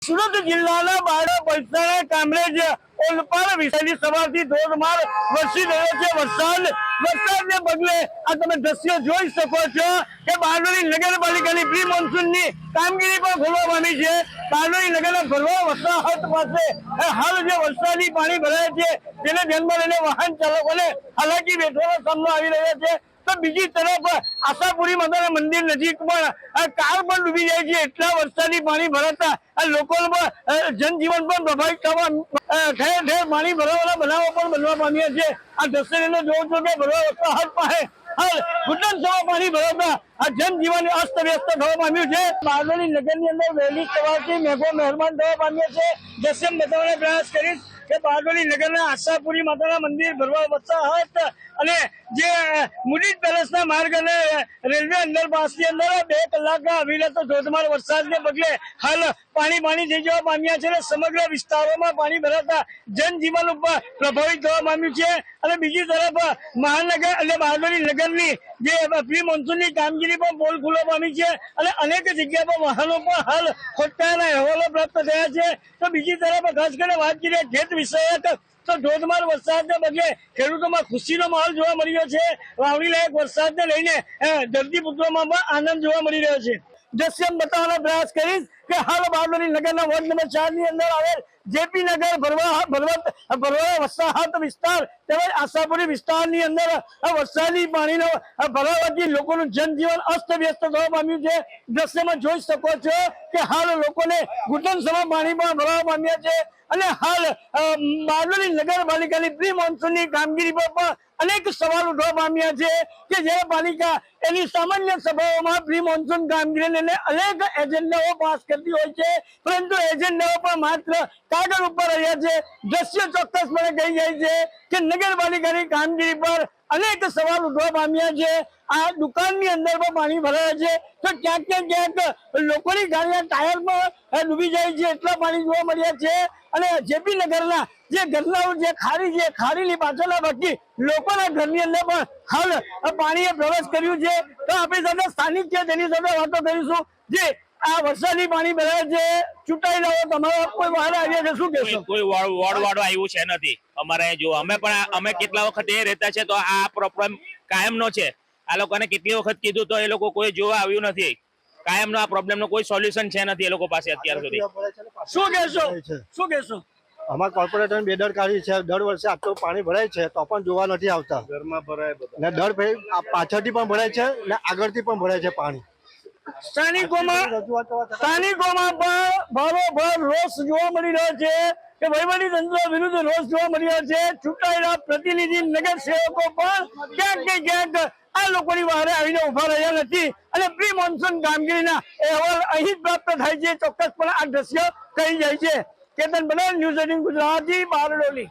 સુરત જિલ્લાના બારડોલી પલસાણા કામરેજ ઓલપાડ વિસ્તારની સવારથી ધોધમાર વરસી રહ્યો છે વરસાદને પગલે આ તમે દ્રશ્યો જોઈ શકો છો કે બારડોલી નગરપાલિકાની પ્રી મોન્સૂનની કામગીરી પણ ખોલવા પામી છે। બારડોલી નગરના ભરવા વસાહત પાસે હાલ જે વરસાદી પાણી ભરાય છે તેને ધ્યાનમાં લઈને વાહન ચાલકોને હાલાકી વેઠવાનો સામનો આવી રહ્યો છે। તો બીજી તરફ આશાપુરી માતાના મંદિર નજીક પણ કાર પણ ડૂબી જાય છે। એટલા વરસાદી પાણી ભરાતા લોકોમાં જનજીવન પણ પ્રભાવિત થવા ઠેર ઠેર પાણી ભરાવાના બનાવો પણ બનવા પામ્યા છે। આ દ્રશ્યને જોઉં છું કે ભરવા વસાહત પાસે હાલ ઘૂંટણસમાં પાણી ભરાતા આ જનજીવન અસ્તવ્યસ્ત થવા પામ્યું છે। બારડોલી નગરની અંદર વહેલી સવારથી મેઘો મહેરબાન થવા પામ્યા છે। દ્રશ્ય બતાવવાનો પ્રયાસ કરીશ કે બારડોલી નગરના આશાપુરી માતાના મંદિર ભરવા વસાહત અને જે મુડીટ પેલેસના માર્ગ અને રેલવે અંડરપાસની અંદર 2 કલાકના અવિરત ધોધમાર વરસાદને પગલે હાલ પાણી થઈ જવા પામ્યા છે અને સમગ્ર વિસ્તારોમાં પાણી ભરાતા જનજીવન ઉપર પ્રભાવિત થવા પામ્યું છે। અને બીજી તરફ મહાનગર અને બારડોલી નગરની જે પ્રી મોન્સૂનની કામગીરી પણ પોલ ખુલવા પામી છે અને અનેક જગ્યા પર વાહનો પણ હાલ ખોટકાયાના અહેવાલો પ્રાપ્ત થયા છે। તો બીજી તરફ ખાસ કરીને વાત કરીએ ખેત વિષયક તો ધોધમાર વરસાદને પગલે ખેડૂતોમાં ખુશીનો માહોલ જોવા મળી રહ્યો છે। વાવણી લાયક વરસાદને લઈને ધરતીપુત્રોમાં પણ આનંદ જોવા મળી રહ્યો છે। દ્રશ્ય બતાવવાનો પ્રયાસ કરીશ કે હાલ બારડોલી નગરના વોર્ડ નંબર 4 ની અંદર આવેલ જેપી નગર ભરવા વસાહત વિસ્તાર તેમજ આશાપુરી વિસ્તારની અંદર વરસાદી પાણીનો ભરાવાથી લોકોનું જનજીવન અસ્તવ્યસ્ત થવા પામ્યું છે। દ્રશ્યમાં જોઈ શકો છો કે હાલ લોકોને ઘૂંટણસમાં પાણી પણ ભરાવા પામ્યા છે અને હાલ બારડોલી નગરપાલિકાની પ્રી મોન્સૂનની કામગીરી પર પણ અનેક સવાલ ઉઠવા પામ્યા છે કે જ્યારે પાલિકા એની સામાન્ય સભાઓમાં પ્રી મોન્સૂન કામગીરીને લઈને અનેક એજન્ડાઓ પાસ કરતી હોય છે, પરંતુ એજન્ડાઓ પણ માત્ર કાગળ ઉપર રહ્યા છે। દ્રશ્ય ચોક્કસપણે કહી જાય છે કે નગરપાલિકાની કામગીરી પર અનેક સવાલ ઉઠવા પામ્યા છે। આ દુકાનની અંદર પણ પાણી ભરાયા છે તો ક્યાંક ને ક્યાંક લોકોની ગાડીના ટાયર પણ ડૂબી જાય છે એટલા પાણી જોવા મળ્યા છે। અને જેપી નગરના જે ઘરના જે ખાડી છે ખાડીની પાછળના બાકી લોકોના ઘરની અંદર પણ હાલ પાણીએ પ્રવેશ કર્યું છે। તો આપણી સાથે સ્થાનિક છે તેની સાથે વાતો કરીશું જે આ વરસાદી પાણી ભરાય છે ચૂંટાઈ રહ્યો તમારો કોઈ બહાર આવ્યા છે શું કહેશો? કોઈ વોર્ડ વાળો આવ્યું છે નથી અમારે જો અમે કેટલા વખત એ રહેતા છે તો આ પ્રોબ્લેમ કાયમનો છે। આ લોકોને કેટલી વખત કીધું તો એ લોકો કોઈ જોવા આવ્યું નથી। કાયમનો આ પ્રોબ્લેમનો કોઈ સોલ્યુશન છે નથી એ લોકો પાસે અત્યાર સુધી। શું કહેશો? અમારા કોર્પોરેટર બેદરકારી છે। દર વર્ષે આટલું પાણી ભરાય છે તો પણ જોવા નથી આવતા। ઘરમાં ભરાય ને દર પાછળથી પણ ભરાય છે ને આગળથી પણ ભરાય છે પાણી। સ્થાનિકોમાં પણ ભારોભાર રોષ જોવા મળી રહ્યો છે કે વહીવટી તંત્ર વિરુદ્ધ રોષ જોવા મળી રહ્યો છે। ચૂંટાયેલા પ્રતિનિધિ નગર સેવકો પણ ક્યાંક ને ક્યાંક આ લોકોની બહારે આવીને ઉભા રહ્યા નથી અને પ્રી મોન્સૂન કામગીરીના અહેવાલ અહીં પ્રાપ્ત થાય છે। ચોક્કસપણે આ દ્રશ્ય કહી જાય છે। કેતન પટેલ, ન્યૂઝ 18 ગુજરાતી, બારડોલી।